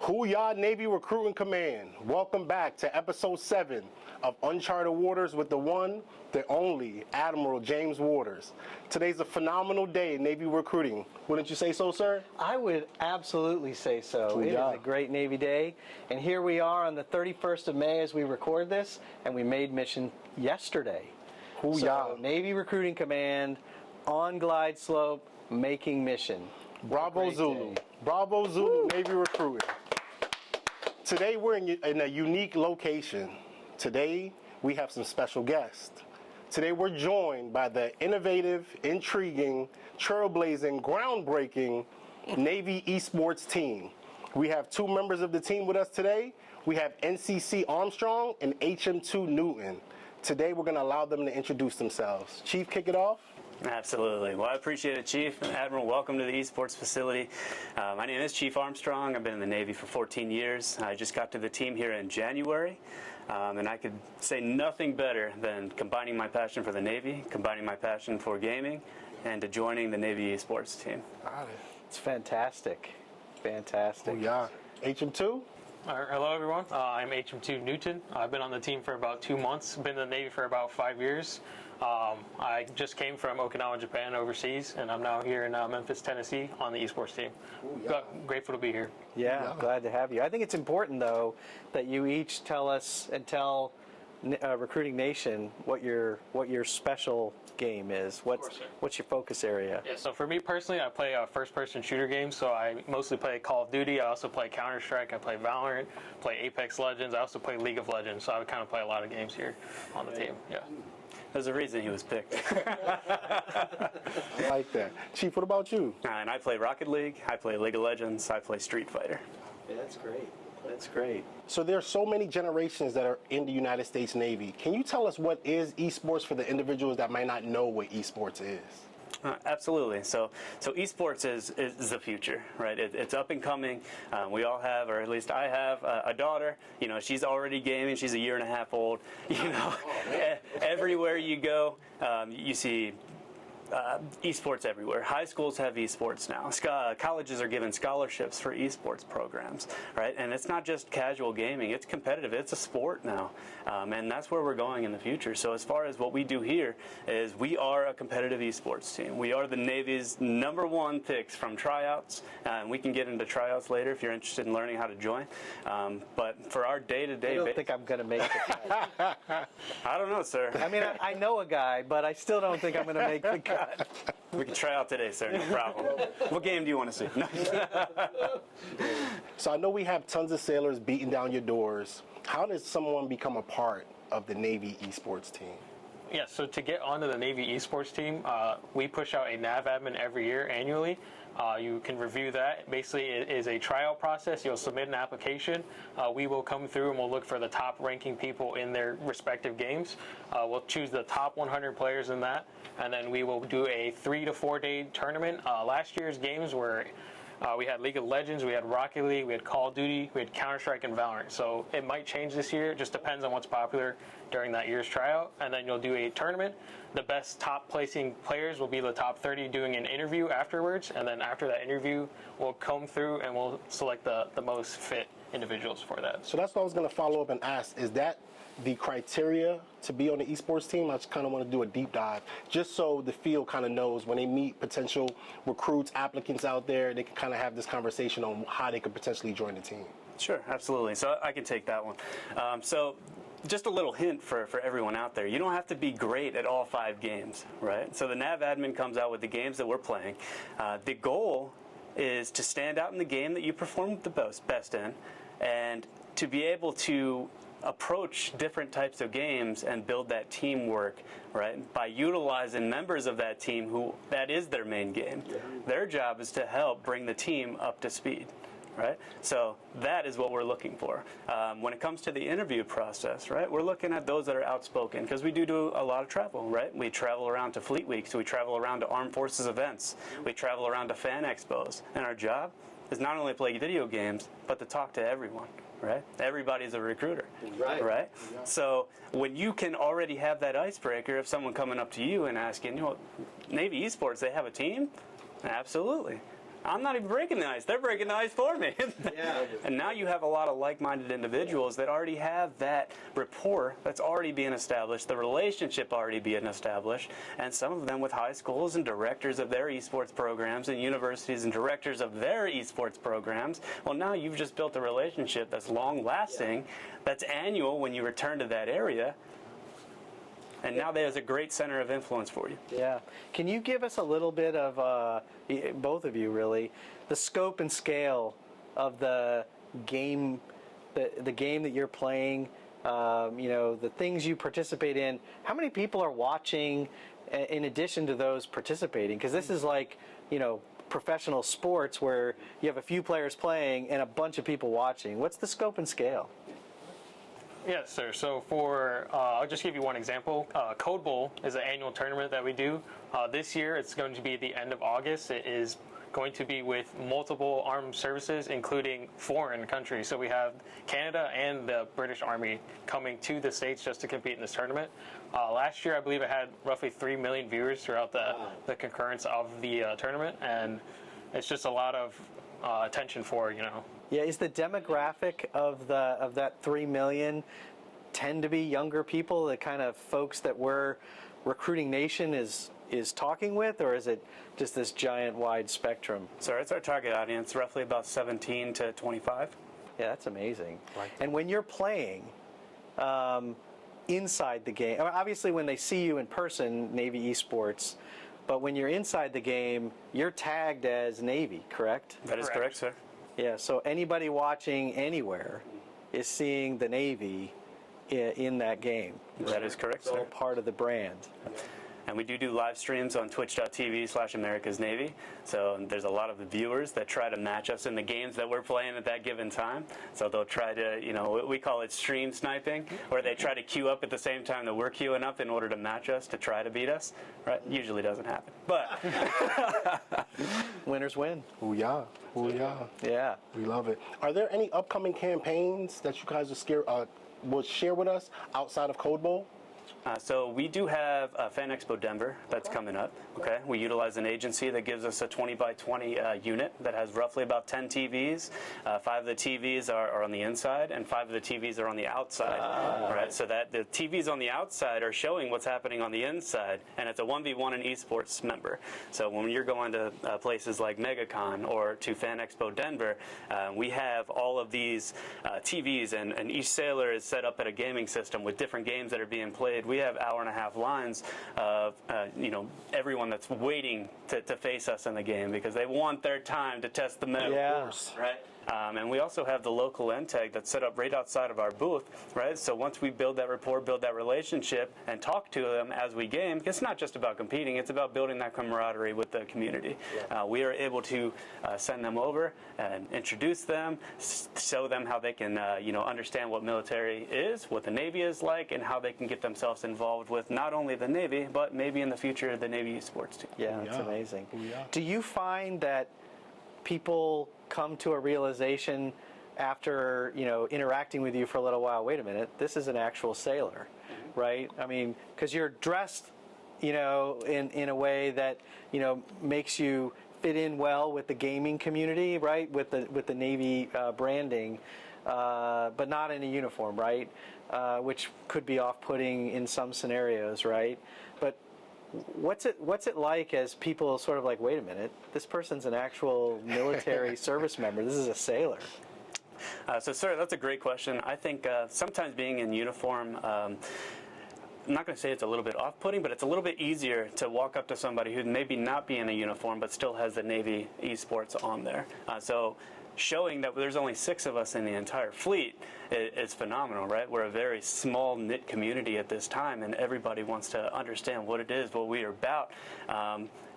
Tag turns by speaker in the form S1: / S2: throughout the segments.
S1: Hoo-yah, Navy Recruiting Command. Welcome back to episode 7 of Uncharted Waters with the one, the only, Admiral James Waters. Today's a phenomenal day in Navy recruiting. Wouldn't you say so, sir?
S2: I would absolutely say so.
S1: Hoo-yah.
S2: It is a great Navy day. And here we are on the 31st of May as we record this, and we made mission yesterday.
S1: Hoo-yah.
S2: So, Navy Recruiting Command, on glide slope, making mission.
S1: Bravo Zulu.
S2: Day.
S1: Bravo Zulu, Navy recruiting. Today we're in a unique location. Today we have some special guests. Today we're joined by the innovative, intriguing, trailblazing, groundbreaking Navy eSports team. We have 2 members of the team with us today. We have NCC Armstrong and HM2 Newton. Today we're going to allow them to introduce themselves. Chief, kick it off.
S3: Absolutely. Well, I appreciate it, Chief. Admiral, welcome to the eSports facility. My name is Chief Armstrong. I've been in the Navy for 14 years. I just got to the team here in January, and I could say nothing better than combining my passion for the Navy, combining my passion for gaming, and to joining the Navy eSports team.
S1: Got it.
S2: It's fantastic. Fantastic.
S1: Hoo-yah. HM2?
S4: Hello, everyone. I'm HM2 Newton. I've been on the team for about 2 months. Been in the Navy for about 5 years. I just came from Okinawa, Japan, overseas, and I'm now here in Memphis, Tennessee, on the esports team. Grateful to be here.
S2: Yeah, glad to have you. I think it's important, though, that you each tell us and tell Recruiting Nation what your special game is. What's your focus area?
S4: Yeah, so for me personally, I play first-person shooter games. So I mostly play Call of Duty. I also play Counter-Strike. I play Valorant. Play Apex Legends. I also play League of Legends. So I kind of play a lot of games here on the team. Yeah.
S3: There's a reason he was picked.
S1: I like that. Chief, what about you?
S3: And I play Rocket League. I play League of Legends. I play Street Fighter.
S2: Yeah, that's great. That's great.
S1: So there are so many generations that are in the United States Navy. Can you tell us what is esports for the individuals that might not know what esports is?
S3: Absolutely. So esports is the future, right? It's up and coming. We all have, or at least I have, a daughter. You know, she's already gaming. She's a year and a half old. You know, everywhere you go, you see esports everywhere. High schools have esports now. Colleges are given scholarships for esports programs, right? And it's not just casual gaming. It's competitive. It's a sport now. And that's where we're going in the future. So as far as what we do here is we are a competitive esports team. We are the Navy's #1 picks from tryouts. And we can get into tryouts later if you're interested in learning how to join. But for our day-to-day
S2: I don't think I'm going to make the cut.
S3: I don't know, sir.
S2: I mean, I know a guy, but I still don't think I'm going to make the cut.
S3: We can try out today, sir. No problem. What game do you want to see? No.
S1: So I know we have tons of sailors beating down your doors. How does someone become a part of the Navy esports team?
S4: Yeah, so to get onto the Navy esports team, we push out a nav admin every year annually. You can review that. Basically, it is a trial process. You'll submit an application. We will come through and we'll look for the top ranking people in their respective games. We'll choose the top 100 players in that, and then we will do a 3 to 4 day tournament. Last year's games were we had League of Legends, we had Rocket League, we had Call of Duty, we had Counter-Strike and Valorant. So it might change this year. It just depends on what's popular during that year's tryout. And then you'll do a tournament. The best top placing players will be the top 30 doing an interview afterwards. And then after that interview, we'll comb through and we'll select the most fit individuals for that.
S1: So that's what I was going to follow up and ask. Is that the criteria to be on the esports team? I just kind of want to do a deep dive, just so the field kind of knows when they meet potential recruits, applicants out there, they can kind of have this conversation on how they could potentially join the team.
S3: Sure, absolutely. So I can take that one. So just a little hint for everyone out there. You don't have to be great at all 5 games, right? So the nav admin comes out with the games that we're playing. The goal is to stand out in the game that you perform the best in, and to be able to approach different types of games and build that teamwork, right? By utilizing members of that team who that is their main game. Their job is to help bring the team up to speed, right? So that is what we're looking for. When it comes to the interview process, right? We're looking at those that are outspoken because we do a lot of travel, right? We travel around to Fleet Weeks, we travel around to Armed Forces events, we travel around to fan expos, and our job is not only to play video games, but to talk to everyone. Right? Everybody's a recruiter. Right? Yeah. So when you can already have that icebreaker of someone coming up to you and asking, Navy eSports, they have a team? Absolutely. I'm not even breaking the ice. They're breaking the ice for me.
S2: Yeah.
S3: And now you have a lot of like-minded individuals that already have that rapport that's already being established, the relationship already being established, and some of them with high schools and directors of their esports programs and universities and directors of their esports programs. Well, now you've just built a relationship that's long-lasting, that's annual when you return to that area. And now there's a great center of influence for you.
S2: Yeah. Can you give us a little bit of, both of you really, the scope and scale of the game, the game that you're playing, the things you participate in? How many people are watching in addition to those participating? Because this is like, professional sports where you have a few players playing and a bunch of people watching. What's the scope and scale?
S4: Yes, sir. So I'll just give you one example. Code Bowl is an annual tournament that we do. This year, it's going to be the end of August. It is going to be with multiple armed services, including foreign countries. So we have Canada and the British Army coming to the States just to compete in this tournament. Last year, I believe it had roughly 3 million viewers throughout the concurrence of the tournament, and it's just a lot of attention for.
S2: Yeah, is the demographic of that 3 million tend to be younger people, the kind of folks that we're Recruiting Nation is talking with, or is it just this giant wide spectrum?
S3: So it's our target audience, roughly about 17 to 25.
S2: Yeah, that's amazing. Right. And when you're playing inside the game, obviously when they see you in person, Navy eSports, but when you're inside the game, you're tagged as Navy, correct?
S3: That is correct, sir.
S2: Yeah, so anybody watching anywhere is seeing the Navy in that game.
S3: That is correct,
S2: It's all
S3: sir.
S2: part of the brand.
S3: And we do live streams on twitch.tv/America's Navy. So there's a lot of the viewers that try to match us in the games that we're playing at that given time. So they'll try to, we call it stream sniping, where they try to queue up at the same time that we're queuing up in order to match us, to try to beat us. Right? Usually doesn't happen. But
S2: Winners win.
S1: Ooh, yeah. Ooh, yeah.
S2: Yeah.
S1: We love it. Are there any upcoming campaigns that you guys will share with us outside of Code Bowl?
S3: So we do have Fan Expo Denver that's coming up. Okay, we utilize an agency that gives us a 20 by 20 unit that has roughly about 10 TVs. 5 of the TVs are on the inside, and 5 of the TVs are on the outside. Right, so that the TVs on the outside are showing what's happening on the inside, and it's a 1v1 in eSports member. So when you're going to places like MegaCon or to Fan Expo Denver, we have all of these TVs, and each sailor is set up at a gaming system with different games that are being played. We have hour-and-a-half lines of everyone that's waiting to face us in the game because they want their time to test the metal.
S2: Yeah.
S3: Right? And we also have the local end tag that's set up right outside of our booth, right? So once we build that rapport, build that relationship, and talk to them as we game, it's not just about competing, it's about building that camaraderie with the community.
S2: Yeah.
S3: We are able to send them over and introduce them, show them how they can, understand what military is, what the Navy is like, and how they can get themselves involved with not only the Navy, but maybe in the future the Navy esports team.
S2: Yeah, it's amazing.
S1: Yeah.
S2: Do you find that people come to a realization after interacting with you for a little while, wait a minute, this is an actual sailor, right? I mean, because you're dressed in a way that makes you fit in well with the gaming community, right, with the Navy branding, but not in a uniform, right, which could be off-putting in some scenarios, right? But what's it like as people sort of like, wait a minute, this person's an actual military service member, this is a sailor?
S3: So, sir, that's a great question. I think sometimes being in uniform, I'm not going to say it's a little bit off-putting, but it's a little bit easier to walk up to somebody who maybe not be in a uniform but still has the Navy eSports on there. So showing that there's only 6 of us in the entire fleet is phenomenal, right? We're a very small knit community at this time, and everybody wants to understand what it is, what we are about.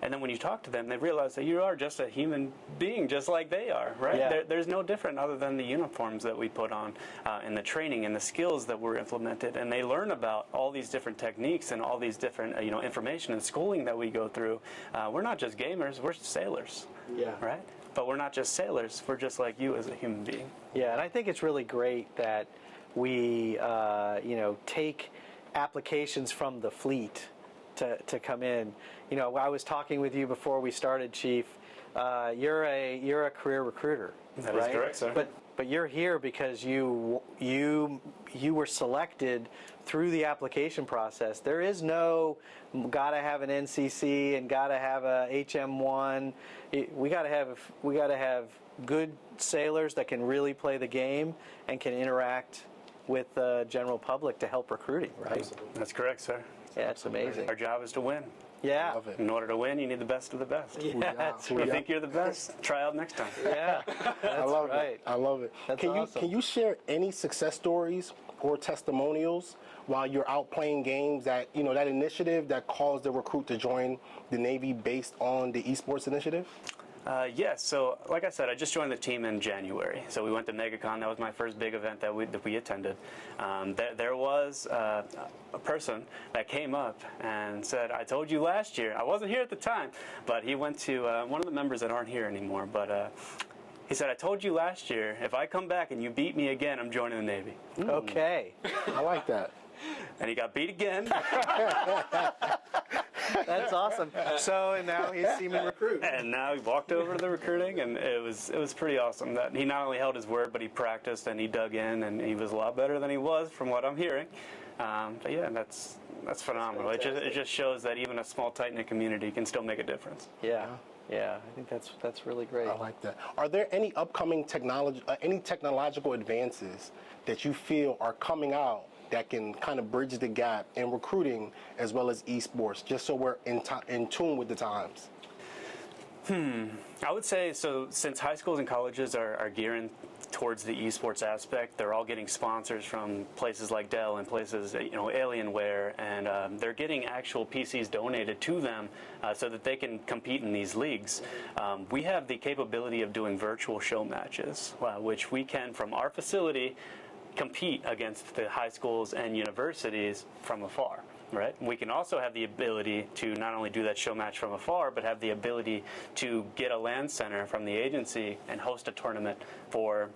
S3: And then when you talk to them, they realize that you are just a human being, just like they are, right?
S2: Yeah.
S3: There's no different other than the uniforms that we put on, and the training and the skills that were implemented, and they learn about all these different techniques and all these different, information and schooling that we go through. We're not just gamers; we're sailors,
S2: Yeah.
S3: right? But we're not just sailors. We're just like you as a human being.
S2: Yeah, and I think it's really great that we, take applications from the fleet to come in. You know, I was talking with you before we started, Chief. You're a career recruiter.
S3: That
S2: right?
S3: is correct, sir.
S2: But you're here because you were selected through the application process. There is no gotta have an NCC and gotta have a HM1. We gotta have good sailors that can really play the game and can interact with the general public to help recruiting, right?
S1: Absolutely.
S3: That's correct, sir.
S2: Yeah, it's amazing.
S3: Our job is to win.
S2: Yeah.
S1: Love it.
S3: In order to win, you need the best of the best.
S2: Yeah, that's
S3: If you
S2: right.
S3: think you're the best, try out next time.
S2: Yeah,
S1: I love
S2: right.
S1: it. I love it.
S2: That's
S1: Can
S2: awesome.
S1: you share any success stories or testimonials while you're out playing games that that initiative that caused the recruit to join the Navy based on the eSports initiative?
S3: Yes, so like I said, I just joined the team in January. So we went to MegaCon. That was my first big event that we attended. There was a person that came up and said, I told you last year. I wasn't here at the time, but he went to one of the members that aren't here anymore. But he said, I told you last year, if I come back and you beat me again, I'm joining the Navy.
S2: Okay.
S1: I like that.
S3: And he got beat again.
S2: That's awesome. So, and now he's seaman recruit.
S3: And now he walked over to the recruiting, and it was pretty awesome. That he not only held his word, but he practiced and he dug in, and he was a lot better than he was from what I'm hearing. But yeah, that's phenomenal. It just shows that even a small, tight-knit community can still make a difference.
S2: Yeah. Yeah, I think that's really great.
S1: I like that. Are there any upcoming technological advances that you feel are coming out that can kind of bridge the gap in recruiting as well as esports, just so we're in tune with the times?
S3: I would say, so since high schools and colleges are gearing towards the esports aspect, they're all getting sponsors from places like Dell and places, Alienware, and they're getting actual PCs donated to them so that they can compete in these leagues. We have the capability of doing virtual show matches, which we can, from our facility, compete against the high schools and universities from afar. Right. We can also have the ability to not only do that show match from afar, but have the ability to get a LAN center from the agency and host a tournament for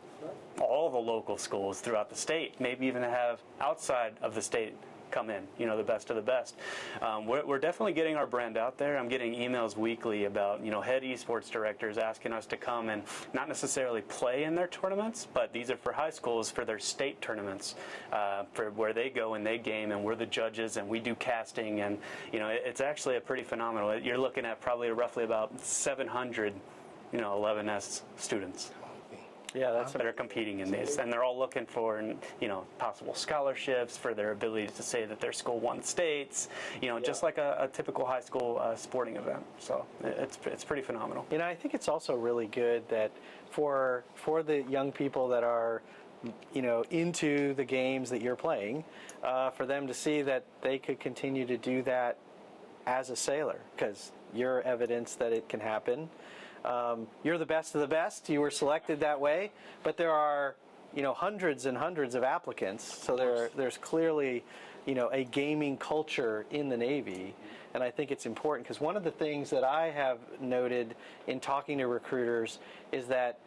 S3: all the local schools throughout the state. Maybe even have outside of the state come in, the best of the best. We're definitely getting our brand out there. I'm getting emails weekly about, head esports directors asking us to come and not necessarily play in their tournaments, but these are for high schools for their state tournaments, for where they go and they game, and we're the judges and we do casting, and it's actually a pretty phenomenal. You're looking at probably roughly about 700, 11S students.
S2: Yeah, that's
S3: that are competing in these, and they're all looking for, possible scholarships for their ability to say that their school won states, just like a typical high school sporting event. So it's pretty phenomenal.
S2: I think it's also really good that for the young people that are, into the games that you're playing, for them to see that they could continue to do that as a sailor, because you're evidence that it can happen. You're the best of the best. You were selected that way, but there are, hundreds and hundreds of applicants. So there's clearly, a gaming culture in the Navy, and I think it's important because one of the things that I have noted in talking to recruiters is that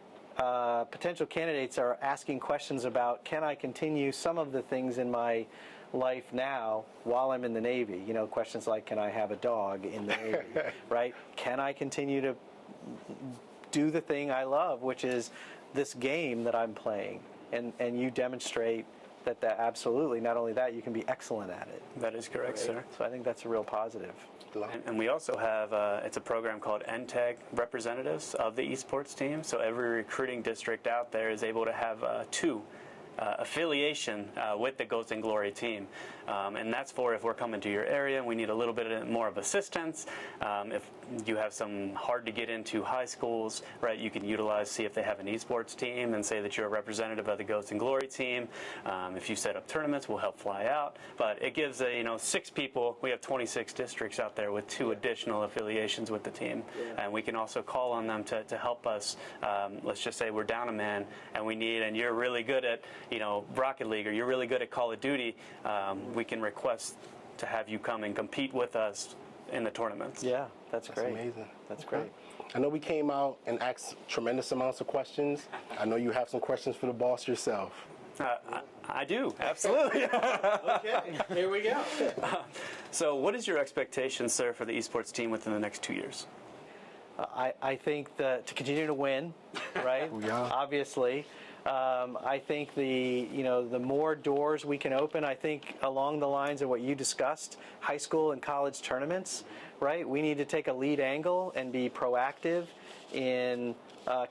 S2: potential candidates are asking questions about, can I continue some of the things in my life now while I'm in the Navy? Questions like, can I have a dog in the Navy, right? Can I continue to do the thing I love, which is this game that I'm playing, and you demonstrate that absolutely, not only that, you can be excellent at it.
S3: That is correct, sir.
S2: So I think that's a real positive.
S3: And we also have, it's a program called NTAG representatives of the esports team. So every recruiting district out there is able to have two affiliation with the Ghosts and Glory team. And that's for if we're coming to your area and we need a little bit more of assistance. If you have some hard to get into high schools, right, you can see if they have an esports team and say that you're a representative of the Ghosts and Glory team. If you set up tournaments, we'll help fly out. But it gives 6 people. We have 26 districts out there with 2 additional affiliations with the team. And we can also call on them to help us. Let's just say we're down a man and you're really good at Rocket League, or you're really good at Call of Duty, we can request to have you come and compete with us in the tournaments.
S2: Yeah, that's great.
S1: Amazing.
S2: That's great.
S1: I know we came out and asked tremendous amounts of questions. I know you have some questions for the boss yourself.
S3: I do, absolutely.
S2: Okay, here we go.
S3: So what is your expectation, sir, for the esports team within the next 2 years?
S2: I think to continue to win, right?
S1: Yeah.
S2: Obviously. I think the more doors we can open, I think along the lines of what you discussed, high school and college tournaments, right? We need to take a lead angle and be proactive in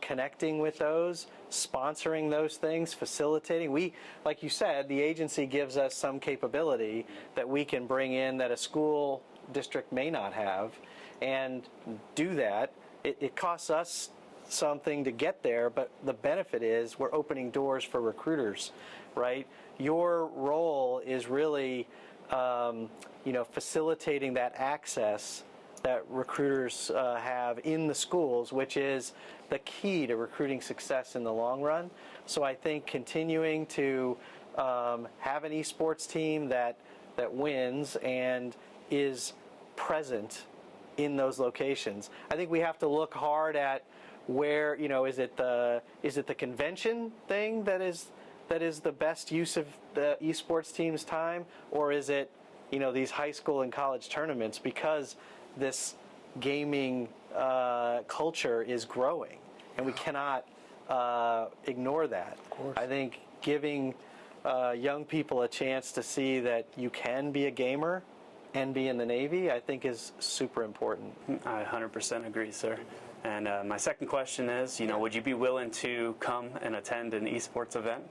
S2: connecting with those, sponsoring those things, facilitating. We, like you said, the agency gives us some capability that we can bring in that a school district may not have, and do that. It costs us something to get there, but the benefit is we're opening doors for recruiters, right? Your role is really, facilitating that access that recruiters have in the schools, which is the key to recruiting success in the long run. So I think continuing to have an esports team that wins and is present in those locations. I think we have to look hard at where, is it the convention thing that is the best use of the esports team's time, or is it these high school and college tournaments, because this gaming culture is growing and we cannot ignore that.
S1: Of course.
S2: I think giving young people a chance to see that you can be a gamer and be in the Navy, I think is super important.
S3: I 100% agree, sir. And my second question is, would you be willing to come and attend an esports event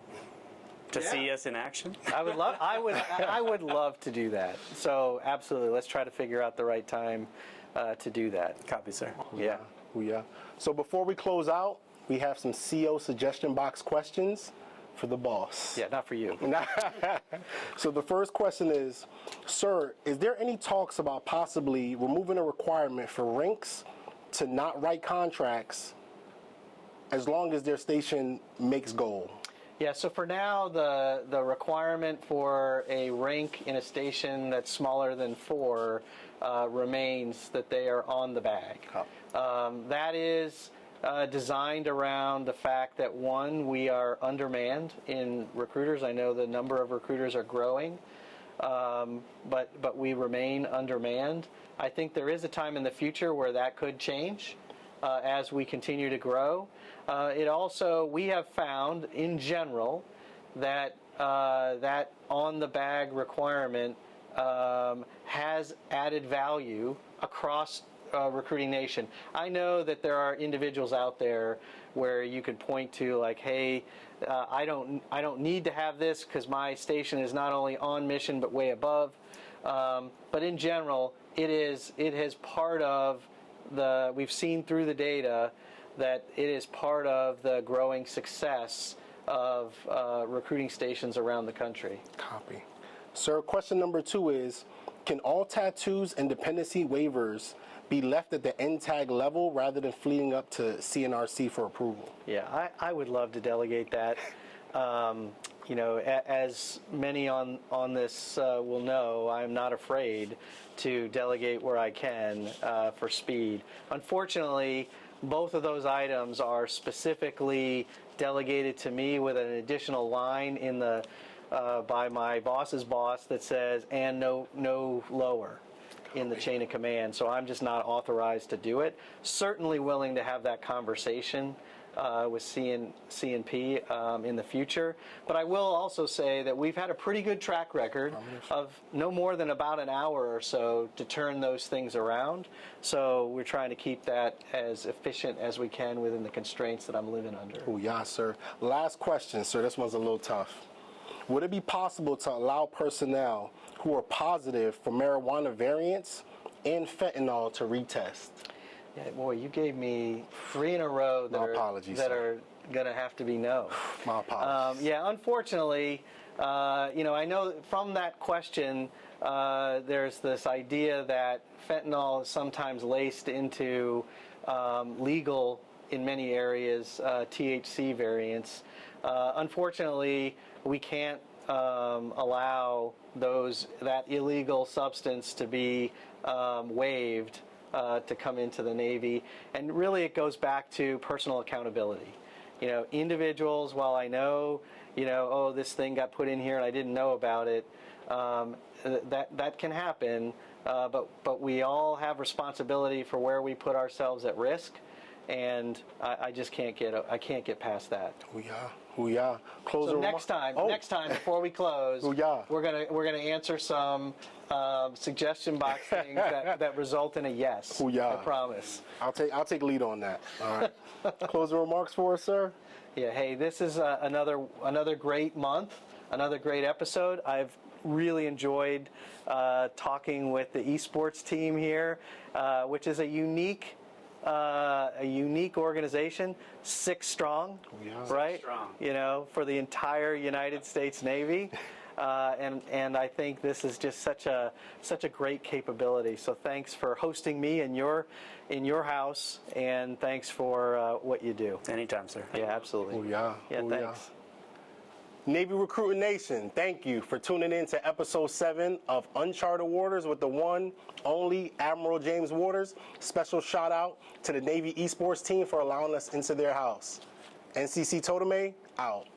S3: to see us in action?
S2: I would love to do that. So absolutely, let's try to figure out the right time to do that.
S3: Copy, sir.
S2: Yeah.
S1: Oh, yeah. So before we close out, we have some CO suggestion box questions for the boss.
S2: Yeah, not for you.
S1: So the first question is, sir, is there any talks about possibly removing a requirement for rinks to not write contracts as long as their station makes goal?
S2: Yeah, so for now, the requirement for a rink in a station that's smaller than 4 remains that they are on the bag. That is designed around the fact that, one, we are undermanned in recruiters. I know the number of recruiters are growing, but we remain undermanned. I think there is a time in the future where that could change as we continue to grow. We have found in general that that on the bag requirement has added value across recruiting nation. I know that there are individuals out there where you could point to, like, hey, I don't need to have this because my station is not only on mission but way above. But in general, it is part of we've seen through the data that it is part of the growing success of recruiting stations around the country.
S1: Copy. Sir, question number 2 is, can all tattoos and dependency waivers be left at the NTAG level rather than fleeing up to CNRC for approval?
S2: Yeah, I would love to delegate that. As many on this will know, I'm not afraid to delegate where I can for speed. Unfortunately, both of those items are specifically delegated to me with an additional line in the by my boss's boss that says, and no lower in the chain of command. So I'm just not authorized to do it. Certainly willing to have that conversation with C&P in the future. But I will also say that we've had a pretty good track record of no more than about an hour or so to turn those things around. So we're trying to keep that as efficient as we can within the constraints that I'm living under.
S1: Oh, yeah, sir. Last question, sir. This one's a little tough. Would it be possible to allow personnel who are positive for marijuana variants and fentanyl to retest?
S2: Yeah, boy, you gave me 3 in a row that are going to have to be no.
S1: My apologies.
S2: Unfortunately, I know from that question, there's this idea that fentanyl is sometimes laced into legal, in many areas, THC variants. Unfortunately, we can't allow that illegal substance to be waived to come into the Navy. And really it goes back to personal accountability. individuals, while I know, oh, this thing got put in here and I didn't know about it, that can happen. But we all have responsibility for where we put ourselves at risk, and I just can't get past that.
S1: Hoo-yah.
S2: So next time before we close, we're gonna answer some suggestion box things that result in a yes. I promise.
S1: I'll take lead on that. All right. Closing remarks for us, sir.
S2: Yeah. Hey, this is another great month, another great episode. I've really enjoyed talking with the eSports team here, which is a unique organization, 6 strong, right? 6 strong. For the entire United States Navy, and I think this is just such a great capability. So thanks for hosting me in your house, and thanks for what you do.
S3: Anytime, sir.
S2: Yeah, absolutely. Thanks.
S1: Navy Recruiting Nation, thank you for tuning in to episode 7 of Uncharted Waters with the one, only Admiral James Waters. Special shout out to the Navy eSports team for allowing us into their house. NCC Toteme, out.